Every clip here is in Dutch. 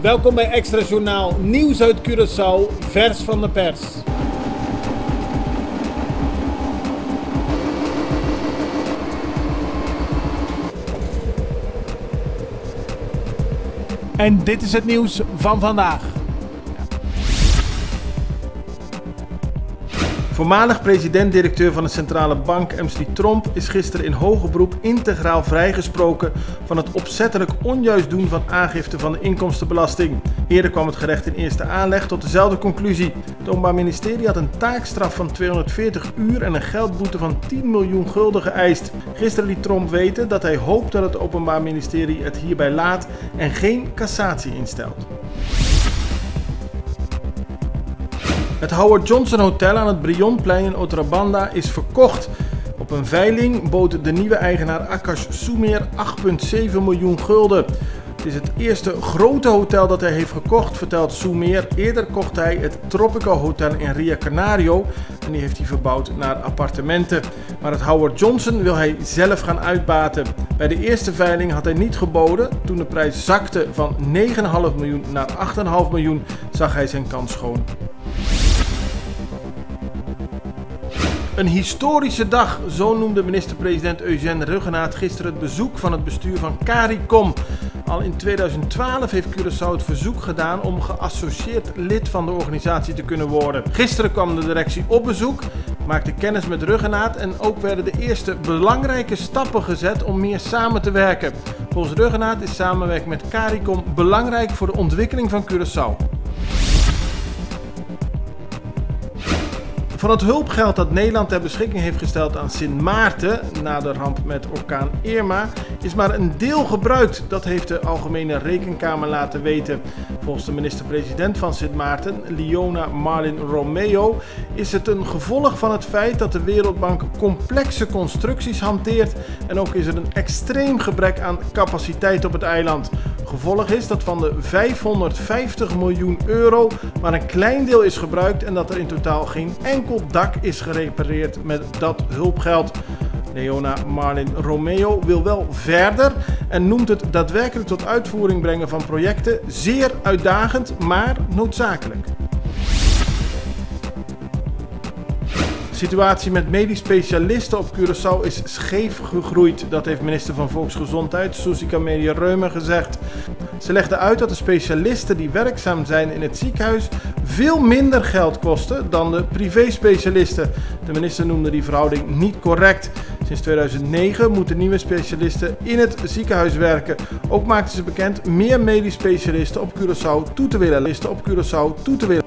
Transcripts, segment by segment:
Welkom bij Extra Journaal, nieuws uit Curaçao, vers van de pers. En dit is het nieuws van vandaag. Voormalig president-directeur van de Centrale Bank, Emslie Tromp, is gisteren in hoger beroep integraal vrijgesproken van het opzettelijk onjuist doen van aangifte van de inkomstenbelasting. Eerder kwam het gerecht in eerste aanleg tot dezelfde conclusie. Het Openbaar Ministerie had een taakstraf van 240 uur en een geldboete van 10 miljoen gulden geëist. Gisteren liet Tromp weten dat hij hoopt dat het Openbaar Ministerie het hierbij laat en geen cassatie instelt. Het Howard Johnson Hotel aan het Brionplein in Otrabanda is verkocht. Op een veiling bood de nieuwe eigenaar Akash Soumer 8,7 miljoen gulden. Het is het eerste grote hotel dat hij heeft gekocht, vertelt Soumer. Eerder kocht hij het Tropical Hotel in Rio Canario en die heeft hij verbouwd naar appartementen. Maar het Howard Johnson wil hij zelf gaan uitbaten. Bij de eerste veiling had hij niet geboden. Toen de prijs zakte van 9,5 miljoen naar 8,5 miljoen zag hij zijn kans schoon. Een historische dag, zo noemde minister-president Eugène Ruggenaat gisteren het bezoek van het bestuur van CARICOM. Al in 2012 heeft Curaçao het verzoek gedaan om geassocieerd lid van de organisatie te kunnen worden. Gisteren kwam de directie op bezoek, maakte kennis met Ruggenaat en ook werden de eerste belangrijke stappen gezet om meer samen te werken. Volgens Ruggenaat is samenwerking met CARICOM belangrijk voor de ontwikkeling van Curaçao. Van het hulpgeld dat Nederland ter beschikking heeft gesteld aan Sint Maarten na de ramp met orkaan Irma is maar een deel gebruikt. Dat heeft de Algemene Rekenkamer laten weten. Volgens de minister-president van Sint Maarten, Leona Marlin Romeo, is het een gevolg van het feit dat de Wereldbank complexe constructies hanteert en ook is er een extreem gebrek aan capaciteit op het eiland. Gevolg is dat van de 550 miljoen euro maar een klein deel is gebruikt en dat er in totaal geen enkel dak is gerepareerd met dat hulpgeld. Leona Marlin Romeo wil wel verder en noemt het daadwerkelijk tot uitvoering brengen van projecten zeer uitdagend, maar noodzakelijk. De situatie met medisch specialisten op Curaçao is scheef gegroeid. Dat heeft minister van Volksgezondheid Suzy Camelia Reumer gezegd. Ze legde uit dat de specialisten die werkzaam zijn in het ziekenhuis veel minder geld kosten dan de privé-specialisten. De minister noemde die verhouding niet correct. Sinds 2009 moeten nieuwe specialisten in het ziekenhuis werken. Ook maakten ze bekend meer medisch specialisten op Curaçao toe te willen.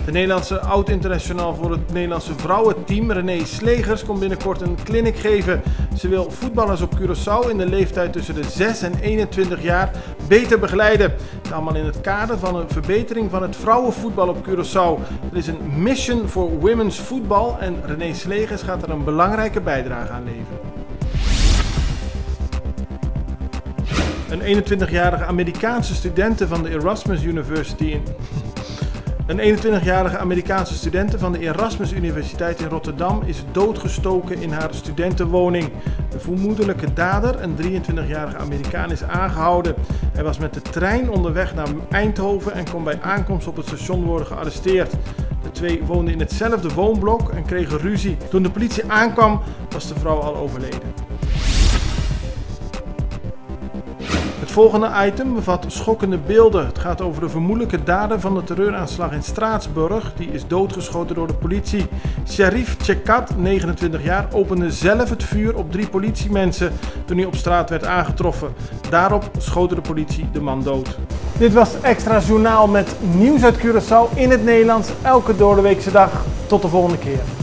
De Nederlandse oud-international voor het Nederlandse vrouwenteam, René Slegers, komt binnenkort een clinic geven. Ze wil voetballers op Curaçao in de leeftijd tussen de 6 en 21 jaar beter begeleiden. Allemaal in het kader van een verbetering van het vrouwenvoetbal op Curaçao. Er is een Mission for Women's Football en René Slegers gaat er een belangrijke bijdrage aan leveren. Een 21-jarige Amerikaanse studente van de Erasmus Universiteit in Rotterdam is doodgestoken in haar studentenwoning. De vermoedelijke dader, een 23-jarige Amerikaan, is aangehouden. Hij was met de trein onderweg naar Eindhoven en kon bij aankomst op het station worden gearresteerd. De twee woonden in hetzelfde woonblok en kregen ruzie. Toen de politie aankwam, was de vrouw al overleden. Het volgende item bevat schokkende beelden. Het gaat over de vermoedelijke dader van de terreuraanslag in Straatsburg. Die is doodgeschoten door de politie. Sharif Tjekat, 29 jaar, opende zelf het vuur op 3 politiemensen toen hij op straat werd aangetroffen. Daarop schoot de politie de man dood. Dit was Extra Journaal met nieuws uit Curaçao in het Nederlands, elke doordeweekse dag. Tot de volgende keer.